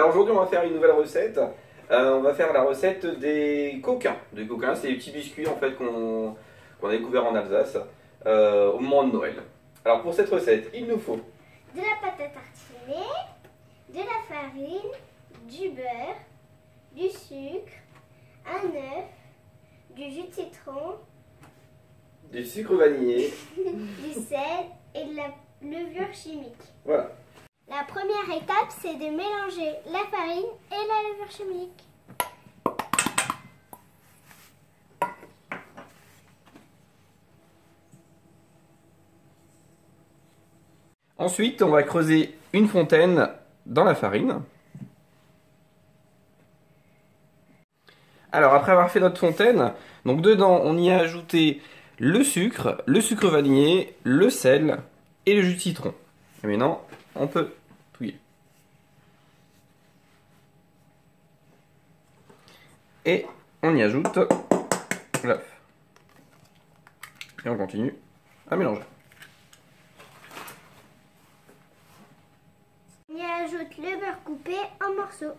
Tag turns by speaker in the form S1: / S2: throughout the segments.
S1: Alors aujourd'hui on va faire une nouvelle recette. On va faire la recette des coquins. Des coquins, c'est des petits biscuits en fait qu'on a découvert en Alsace au moment de Noël. Alors pour cette recette, il nous faut
S2: de la pâte à tartiner, de la farine, du beurre, du sucre, un œuf, du jus de citron,
S1: du sucre vanillé,
S2: du sel et de la levure chimique.
S1: Voilà.
S2: La première étape, c'est de mélanger la farine et la levure chimique.
S1: Ensuite, on va creuser une fontaine dans la farine. Alors, après avoir fait notre fontaine, donc dedans, on y a ajouté le sucre vanillé, le sel et le jus de citron. Et maintenant, on peut touiller. Et on y ajoute l'œuf. Et on continue à mélanger.
S2: On y ajoute le beurre coupé en morceaux.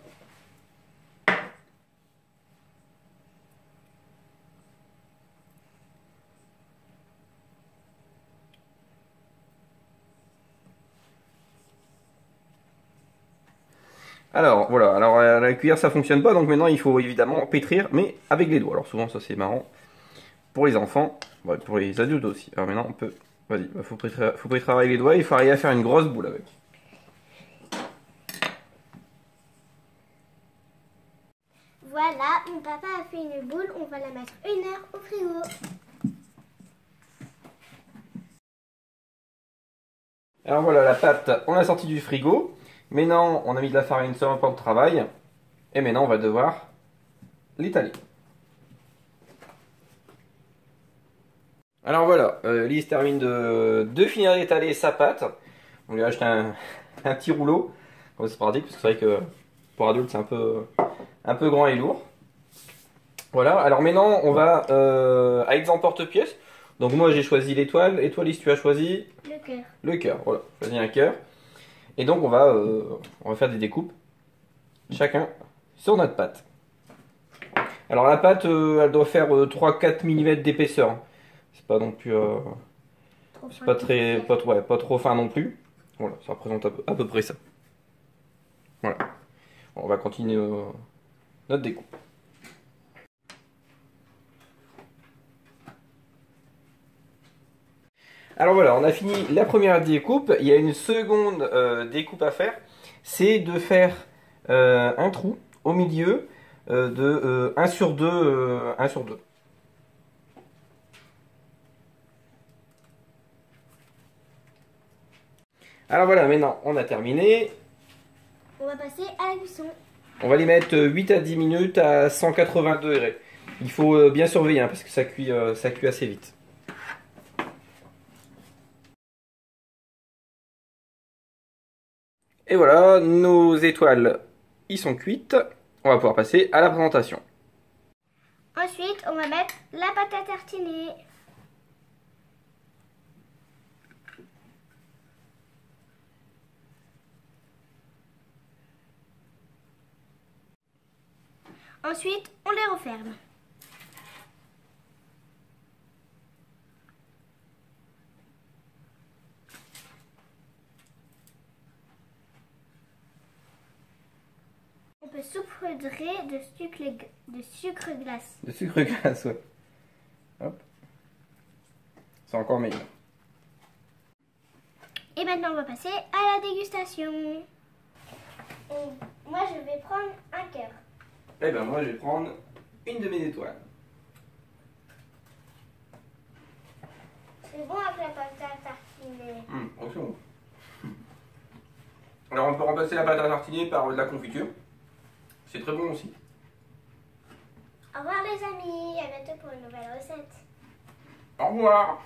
S1: Alors voilà, alors la cuillère ça fonctionne pas, donc maintenant il faut évidemment pétrir, mais avec les doigts. Alors souvent ça c'est marrant pour les enfants, ouais, pour les adultes aussi. Alors maintenant on peut, vas-y, faut pétrir avec les doigts, il faut arriver à faire une grosse boule avec.
S2: Voilà, mon papa a fait une boule, on va la mettre 1 heure au frigo.
S1: Alors voilà, la pâte, on l'a sortie du frigo. Maintenant, on a mis de la farine sur un plan de travail. Et maintenant, on va devoir l'étaler. Alors voilà, Lise termine de finir d'étaler sa pâte. On lui a acheté un petit rouleau. C'est pratique, parce que c'est vrai que pour adulte, c'est un peu grand et lourd. Voilà, alors maintenant, on va à exemple porte-pièce. Donc moi, j'ai choisi l'étoile. Et toi, Lise, tu as choisi
S2: le cœur.
S1: Le cœur, voilà. Choisis un cœur. Et donc, on va faire des découpes. Chacun sur notre pâte. Alors, la pâte, elle doit faire 3-4 mm d'épaisseur. C'est pas non plus... c'est pas trop fin non plus. Voilà, ça représente à peu près ça. Voilà. Bon, on va continuer notre découpe. Alors voilà, on a fini la première découpe. Il y a une seconde découpe à faire. C'est de faire un trou au milieu de 1 sur 2. 1 sur 2. Alors voilà, maintenant on a terminé.
S2: On va passer à la cuisson.
S1: On va les mettre 8 à 10 minutes à 180 degrés. Il faut bien surveiller hein, parce que ça cuit assez vite. Et voilà, nos étoiles, ils sont cuites. On va pouvoir passer à la présentation.
S2: Ensuite, on va mettre la pâte à tartiner. Ensuite, on les referme. On peut saupoudrer de sucre glace.
S1: De sucre glace, ouais. Hop. C'est encore meilleur.
S2: Et maintenant, on va passer à la dégustation. Moi, je vais prendre un cœur.
S1: Eh ben moi, je vais prendre une de mes étoiles.
S2: C'est bon avec la pâte à tartiner.
S1: C'est bon. Alors, on peut remplacer la pâte à tartiner par de la confiture. C'est très bon aussi.
S2: Au revoir les amis, à bientôt pour une nouvelle recette.
S1: Au revoir.